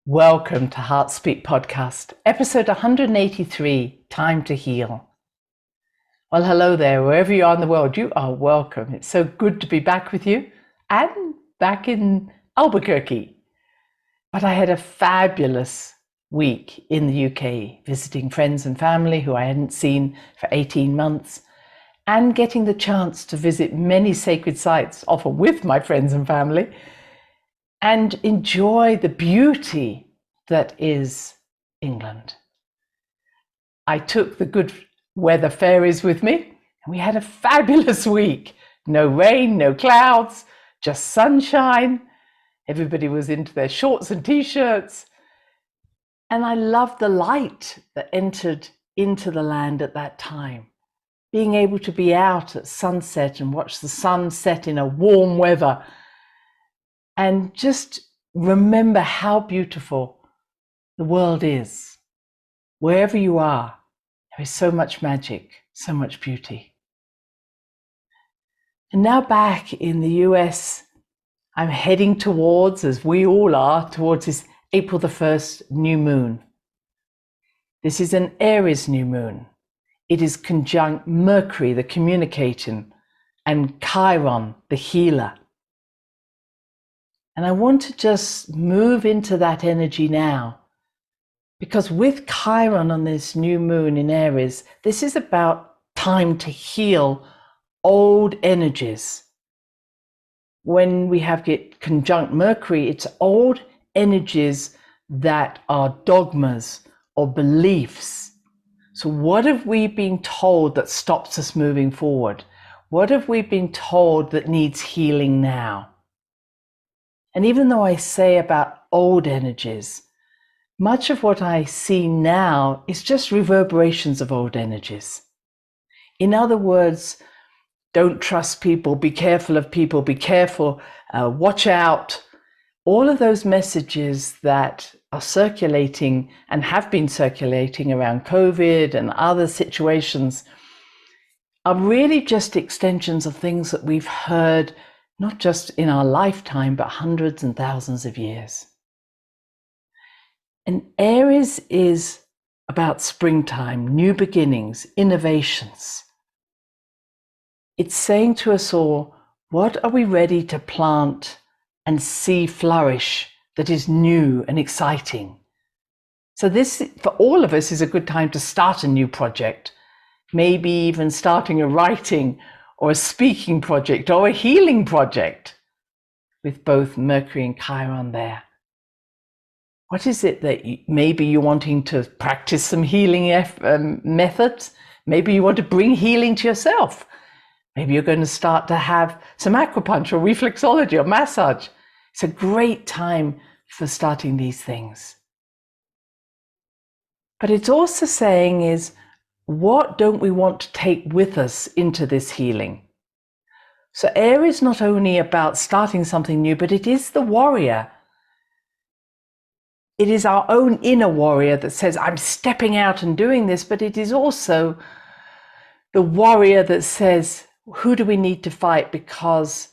Welcome to Heart Speak Podcast, episode 183, Time to Heal. Well, hello there, wherever you are in the world, you are welcome. It's so good to be back with you and back in Albuquerque. But I had a fabulous week in the UK, visiting friends and family who I hadn't seen for 18 months and getting the chance to visit many sacred sites, often with my friends and family, and enjoy the beauty that is England. I took the good weather fairies with me, and we had a fabulous week. No rain, no clouds, just sunshine. Everybody was into their shorts and t-shirts. And I loved the light that entered into the land at that time. Being able to be out at sunset and watch the sun set in a warm weather. And just remember how beautiful the world is. Wherever you are, there is so much magic, so much beauty. And now back in the US, I'm heading towards, as we all are, towards this April the 1st new moon. This is an Aries new moon. It is conjunct Mercury, the communicating, and Chiron, the healer. And I want to just move into that energy now, because with Chiron on this new moon in Aries, this is about time to heal old energies. When we have it conjunct Mercury, it's old energies that are dogmas or beliefs. So what have we been told that stops us moving forward? What have we been told that needs healing now? And even though I say about old energies, much of what I see now is just reverberations of old energies. In other words, don't trust people, be careful of people, be careful, watch out. All of those messages that are circulating and have been circulating around COVID and other situations are really just extensions of things that we've heard not just in our lifetime, but hundreds and thousands of years. And Aries is about springtime, new beginnings, innovations. It's saying to us all, what are we ready to plant and see flourish that is new and exciting? So this, for all of us, is a good time to start a new project, maybe even starting a writing or a speaking project or a healing project with both Mercury and Chiron there. What is it that maybe you're wanting to practice some healing methods? Maybe you want to bring healing to yourself. Maybe you're going to start to have some acupuncture or reflexology or massage. It's a great time for starting these things. But it's also saying is, what don't we want to take with us into this healing? So Aries is not only about starting something new, but it is the warrior. It is our own inner warrior that says, I'm stepping out and doing this, but it is also the warrior that says, who do we need to fight? Because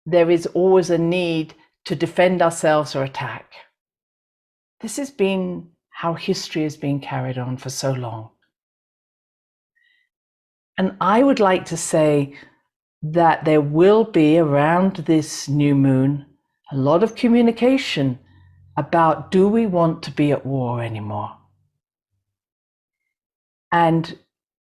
there is always a need to defend ourselves or attack. This has been how history has been carried on for so long. And I would like to say that there will be around this new moon a lot of communication about, do we want to be at war anymore? And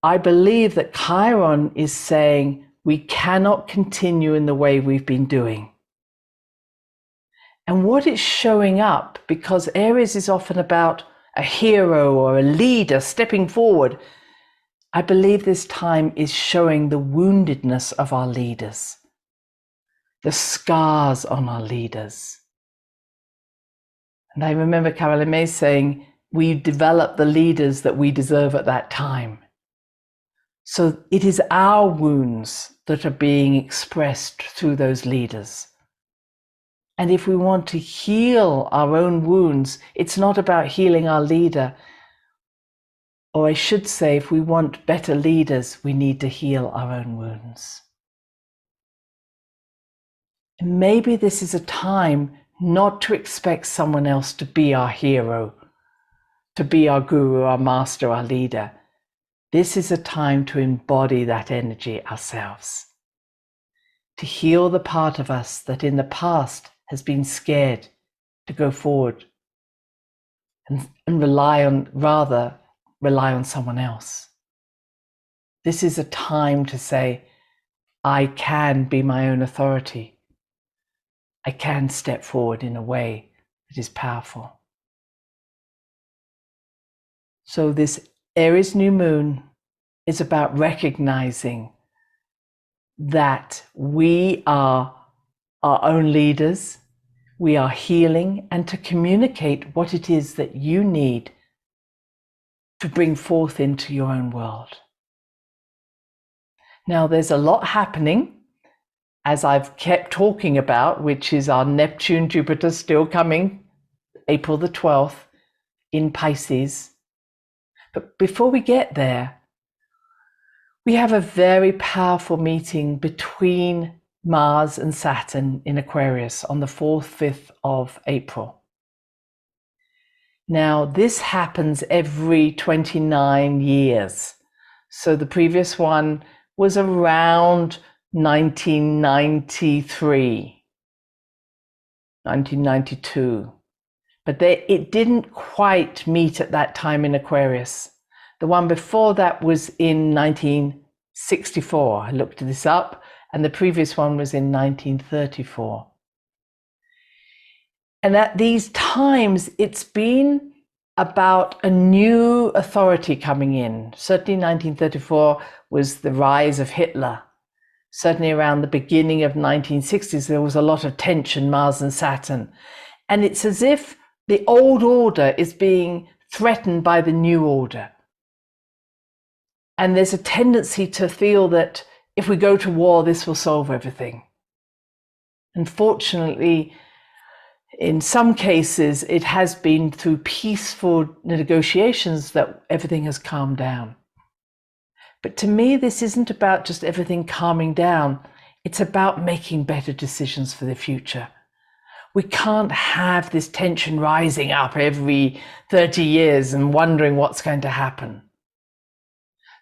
I believe that Chiron is saying we cannot continue in the way we've been doing. And what is showing up, because Aries is often about a hero or a leader stepping forward, I believe this time is showing the woundedness of our leaders, the scars on our leaders. And I remember Caroline May saying, we develop the leaders that we deserve at that time. So it is our wounds that are being expressed through those leaders. And if we want to heal our own wounds, it's not about healing our leader. Or I should say, if we want better leaders, we need to heal our own wounds. And maybe this is a time not to expect someone else to be our hero, to be our guru, our master, our leader. This is a time to embody that energy ourselves, to heal the part of us that in the past has been scared to go forward and rely on someone else. This is a time to say, I can be my own authority. I can step forward in a way that is powerful. So this Aries new moon is about recognizing that we are our own leaders, we are healing, and to communicate what it is that you need to bring forth into your own world. Now, there's a lot happening, as I've kept talking about, which is our Neptune Jupiter still coming April the 12th in Pisces. But before we get there, we have a very powerful meeting between Mars and Saturn in Aquarius on the 4th, 5th of April. Now, this happens every 29 years. So the previous one was around 1993, 1992. But it didn't quite meet at that time in Aquarius. The one before that was in 1964. I looked this up, and the previous one was in 1934. And at these times, it's been about a new authority coming in. Certainly 1934 was the rise of Hitler. Certainly around the beginning of 1960s, there was a lot of tension, Mars and Saturn. And it's as if the old order is being threatened by the new order. And there's a tendency to feel that if we go to war, this will solve everything. Unfortunately, in some cases, it has been through peaceful negotiations that everything has calmed down. But to me, this isn't about just everything calming down. It's about making better decisions for the future. We can't have this tension rising up every 30 years and wondering what's going to happen.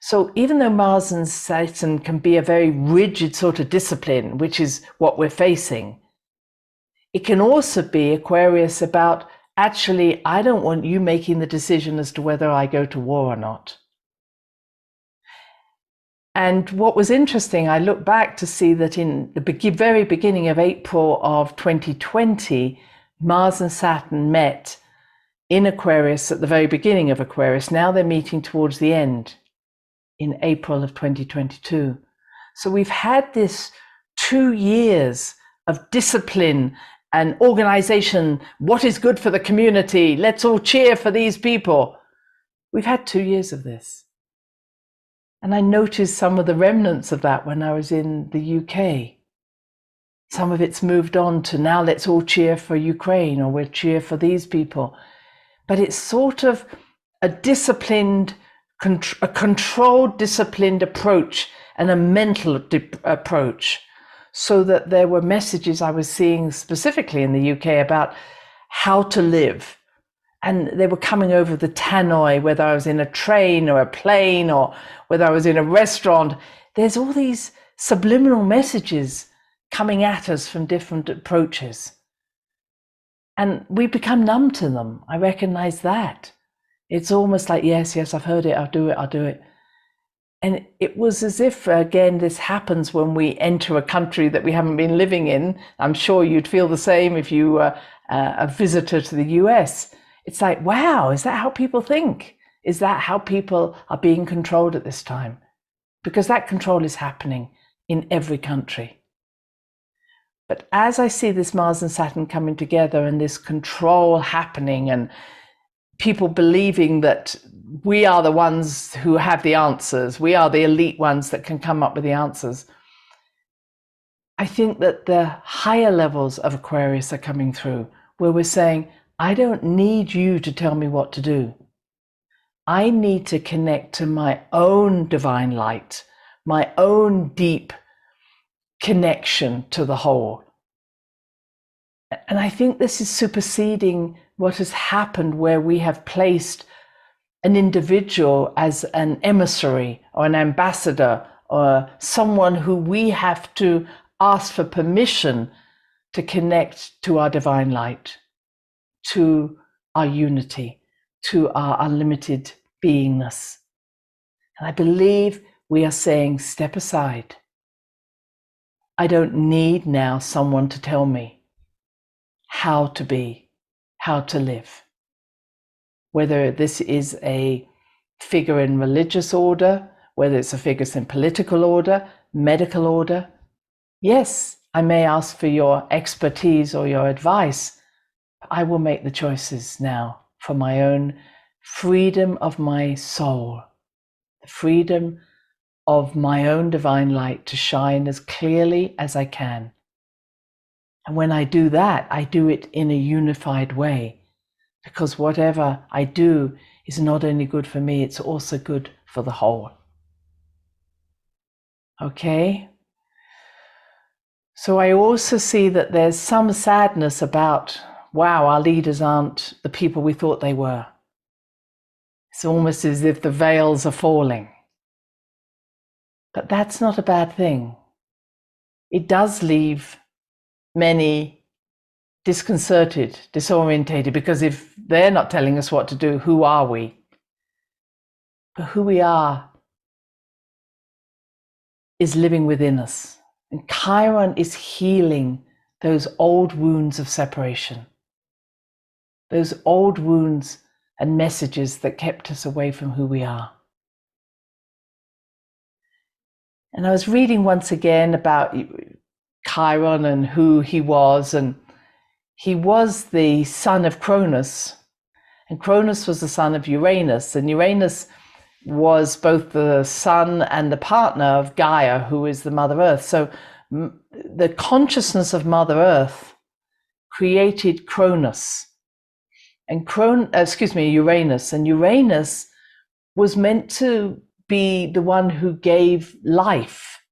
So even though Mars and Saturn can be a very rigid sort of discipline, which is what we're facing, it can also be Aquarius about, actually, I don't want you making the decision as to whether I go to war or not. And what was interesting, I look back to see that in the very beginning of April of 2020, Mars and Saturn met in Aquarius at the very beginning of Aquarius. Now they're meeting towards the end in April of 2022. So we've had this 2 years of discipline and organization. What is good for the community? Let's all cheer for these people. We've had 2 years of this. And I noticed some of the remnants of that when I was in the UK. Some of it's moved on to now let's all cheer for Ukraine, or we'll cheer for these people. But it's sort of a disciplined, a controlled, disciplined approach and a mental approach, so that there were messages I was seeing specifically in the UK about how to live. And they were coming over the tannoy, whether I was in a train or a plane or whether I was in a restaurant. There's all these subliminal messages coming at us from different approaches. And we become numb to them. I recognize that. It's almost like, yes, I've heard it, I'll do it. And it was as if, again, this happens when we enter a country that we haven't been living in. I'm sure you'd feel the same if you were a visitor to the US. It's like, wow, is that how people think? Is that how people are being controlled at this time? Because that control is happening in every country. But as I see this Mars and Saturn coming together and this control happening and people believing that we are the ones who have the answers, we are the elite ones that can come up with the answers, I think that the higher levels of Aquarius are coming through, where we're saying, I don't need you to tell me what to do. I need to connect to my own divine light, my own deep connection to the whole. And I think this is superseding what has happened, where we have placed an individual as an emissary or an ambassador or someone who we have to ask for permission to connect to our divine light, to our unity, to our unlimited beingness. And I believe we are saying, step aside. I don't need now someone to tell me how to be, how to live. Whether this is a figure in religious order, whether it's a figure in political order, medical order. Yes, I may ask for your expertise or your advice. I will make the choices now for my own freedom of my soul, the freedom of my own divine light to shine as clearly as I can. And when I do that, I do it in a unified way, because whatever I do is not only good for me, it's also good for the whole. Okay? So I also see that there's some sadness about, wow, our leaders aren't the people we thought they were. It's almost as if the veils are falling. But that's not a bad thing. It does leave many disconcerted, disorientated, because if they're not telling us what to do, who are we? But who we are is living within us. And Chiron is healing those old wounds of separation, those old wounds and messages that kept us away from who we are. And I was reading once again about Chiron and who he was, and he was the son of Cronus, and Cronus was the son of Uranus, and Uranus was both the son and the partner of Gaia, who is the Mother Earth. So the consciousness of Mother Earth created Cronus, and Uranus, and Uranus was meant to be the one who gave life.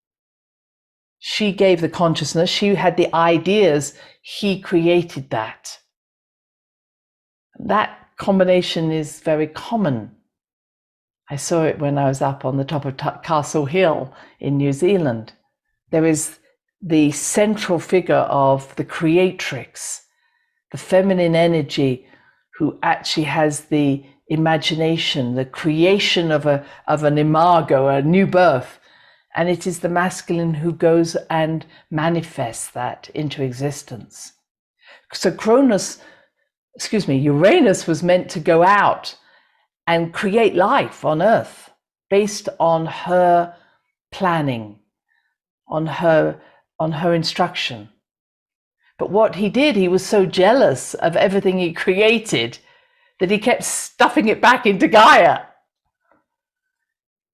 She gave the consciousness, she had the ideas, he created that. That combination is very common. I saw it when I was up on the top of Castle Hill in New Zealand. There is the central figure of the creatrix, the feminine energy, who actually has the imagination, the creation of an imago, a new birth. And it is the masculine who goes and manifests that into existence. So Uranus was meant to go out and create life on Earth based on her planning, on her instruction. But what he did, he was so jealous of everything he created that he kept stuffing it back into Gaia.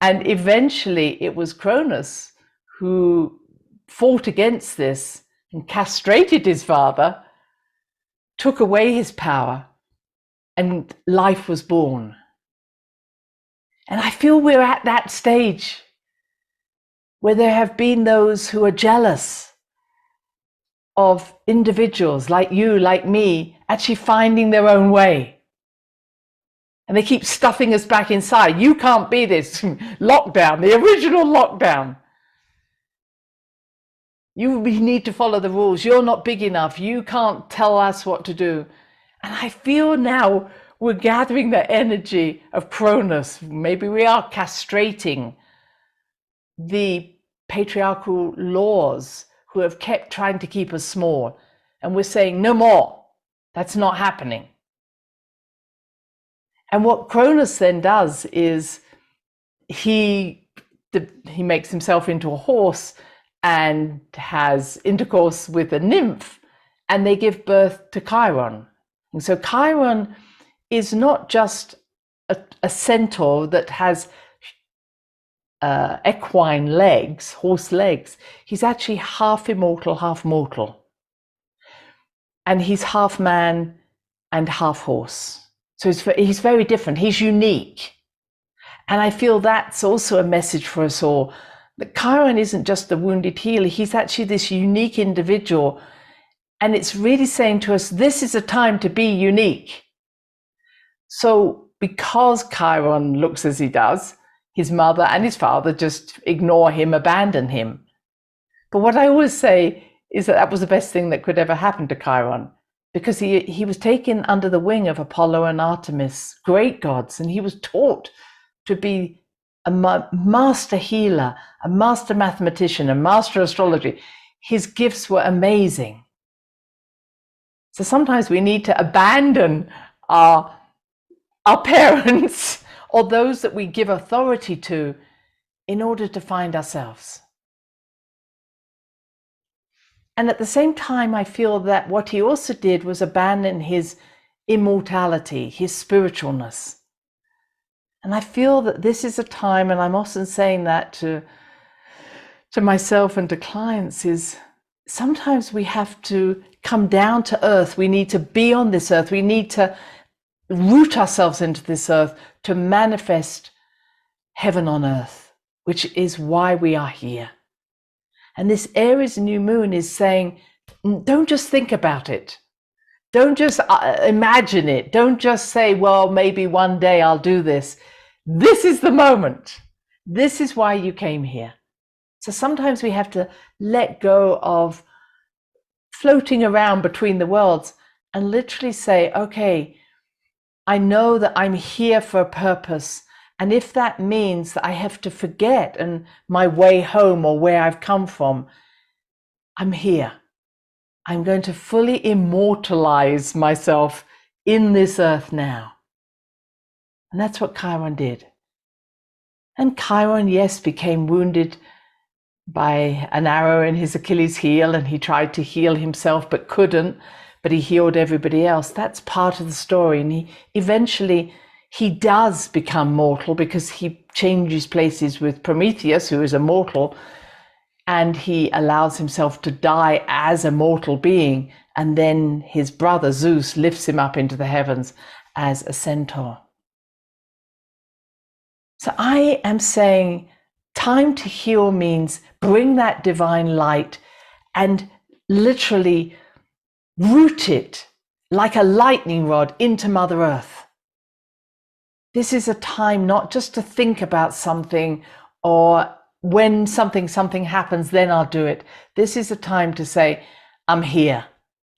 And eventually it was Cronus who fought against this and castrated his father, took away his power, and life was born. And I feel we're at that stage where there have been those who are jealous of individuals like you, like me, actually finding their own way. And they keep stuffing us back inside. You can't be this lockdown, the original lockdown. You need to follow the rules. You're not big enough. You can't tell us what to do. And I feel now we're gathering the energy of Cronus. Maybe we are castrating the patriarchal laws who have kept trying to keep us small. And we're saying, no more. That's not happening. And what Cronus then does is he makes himself into a horse and has intercourse with a nymph, and they give birth to Chiron. And so Chiron is not just a centaur that has equine legs, horse legs. He's actually half immortal, half mortal. And he's half man and half horse. So he's very different. He's unique. And I feel that's also a message for us all, that Chiron isn't just the wounded healer. He's actually this unique individual. And it's really saying to us, this is a time to be unique. So because Chiron looks as he does, his mother and his father just ignore him, abandon him. But what I always say is that was the best thing that could ever happen to Chiron, because he was taken under the wing of Apollo and Artemis, great gods, and he was taught to be a master healer, a master mathematician, a master astrologer. His gifts were amazing. So sometimes we need to abandon our parents or those that we give authority to in order to find ourselves. And at the same time, I feel that what he also did was abandon his immortality, his spiritualness. And I feel that this is a time, and I'm often saying that to myself and to clients, is sometimes we have to come down to earth. We need to be on this earth. We need to root ourselves into this earth to manifest heaven on earth, which is why we are here. And this Aries new moon is saying, don't just think about it. Don't just imagine it. Don't just say, well, maybe one day I'll do this. This is the moment. This is why you came here. So sometimes we have to let go of floating around between the worlds and literally say, okay, I know that I'm here for a purpose. And if that means that I have to forget and my way home or where I've come from, I'm here. I'm going to fully immortalize myself in this earth now. And that's what Chiron did. And Chiron, yes, became wounded by an arrow in his Achilles heel, and he tried to heal himself but couldn't, but he healed everybody else. That's part of the story. And eventually he does become mortal because he changes places with Prometheus, who is a mortal, and he allows himself to die as a mortal being. And then his brother Zeus lifts him up into the heavens as a centaur. So I am saying time to heal means bring that divine light and literally root it like a lightning rod into Mother Earth. This is a time not just to think about something or when something happens, then I'll do it. This is a time to say, I'm here.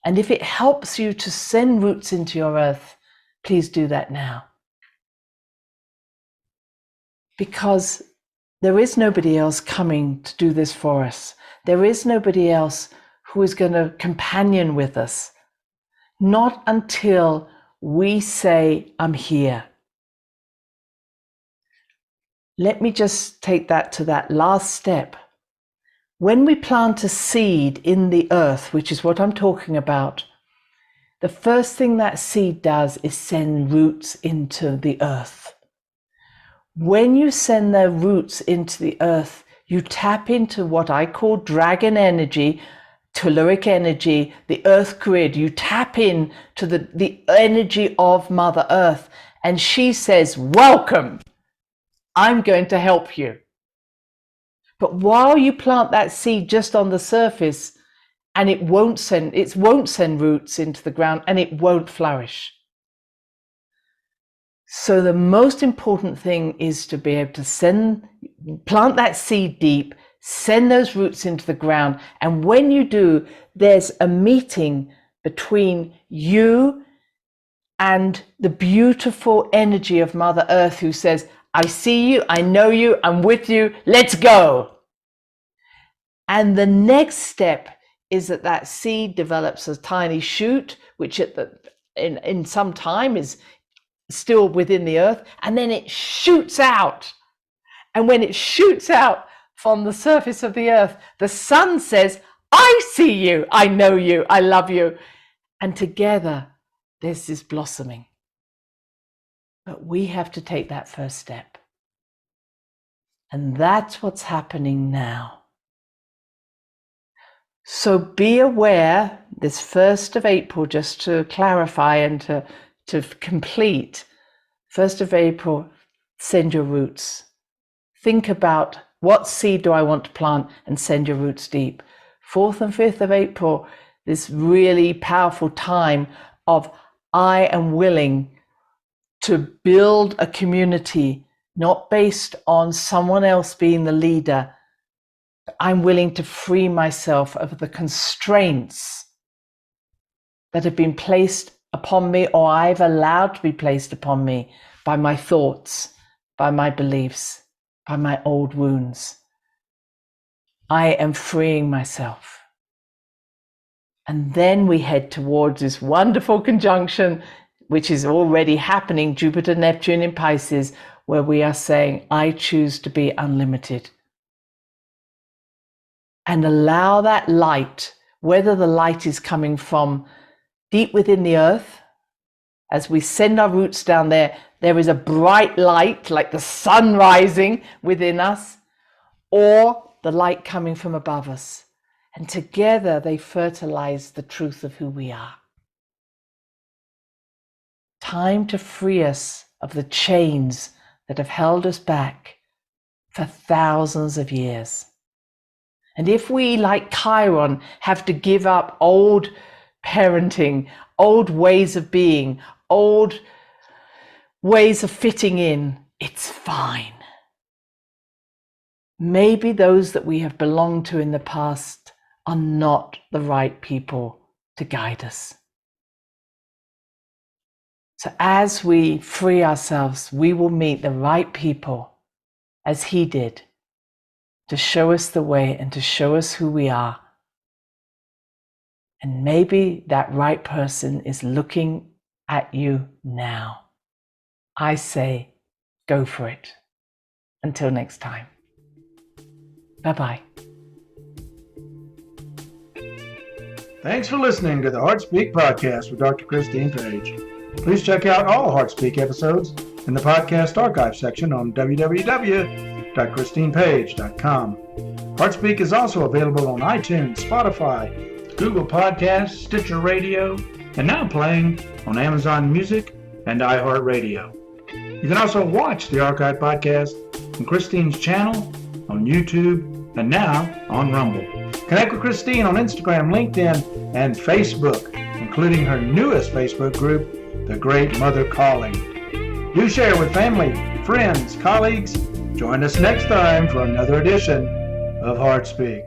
And if it helps you to send roots into your earth, please do that now. Because there is nobody else coming to do this for us. There is nobody else who is going to companion with us. Not until we say, I'm here. Let me just take that to that last step. When we plant a seed in the earth, which is what I'm talking about, the first thing that seed does is send roots into the earth. When you send their roots into the earth, you tap into what I call dragon energy, telluric energy, the earth grid. You tap in to the energy of Mother Earth, and she says, welcome. I'm going to help you. But while you plant that seed just on the surface, and it won't send roots into the ground, and it won't flourish. So the most important thing is to be able to plant that seed deep, send those roots into the ground. And when you do, there's a meeting between you and the beautiful energy of Mother Earth, who says, I see you, I know you, I'm with you, let's go. And the next step is that seed develops a tiny shoot, which in some time is still within the earth, and then it shoots out. And when it shoots out from the surface of the earth, the sun says, I see you, I know you, I love you. And together there's this blossoming. But we have to take that first step. And that's what's happening now. So be aware, this 1st of April, just to clarify and to complete, 1st of April, send your roots. Think about what seed do I want to plant and send your roots deep. 4th and 5th of April, this really powerful time of I am willing to build a community not based on someone else being the leader. I'm willing to free myself of the constraints that have been placed upon me, or I've allowed to be placed upon me by my thoughts, by my beliefs, by my old wounds. I am freeing myself. And then we head towards this wonderful conjunction, which is already happening, Jupiter, Neptune in Pisces, where we are saying, I choose to be unlimited. And allow that light, whether the light is coming from deep within the earth, as we send our roots down there, there is a bright light like the sun rising within us, or the light coming from above us. And together they fertilize the truth of who we are. Time to free us of the chains that have held us back for thousands of years. And if we, like Chiron, have to give up old parenting, old ways of being, old ways of fitting in, it's fine. Maybe those that we have belonged to in the past are not the right people to guide us. So as we free ourselves, we will meet the right people, as he did, to show us the way and to show us who we are. And maybe that right person is looking at you now. I say, go for it. Until next time. Bye-bye. Thanks for listening to the HeartSpeak podcast with Dr. Christine Page. Please check out all HeartSpeak episodes in the podcast archive section on www.christinepage.com. HeartSpeak is also available on iTunes, Spotify, Google Podcasts, Sticher Radio, and now playing on Amazon Music and iHeart Radio. You can also watch the archive podcast on Christine's channel, on YouTube, and now on Rumble. Connect with Christine on Instagram, LinkedIn, and Facebook, including her newest Facebook group, The Great Mother Calling. Do share with family, friends, colleagues. Join us next time for another edition of HeartSpeak.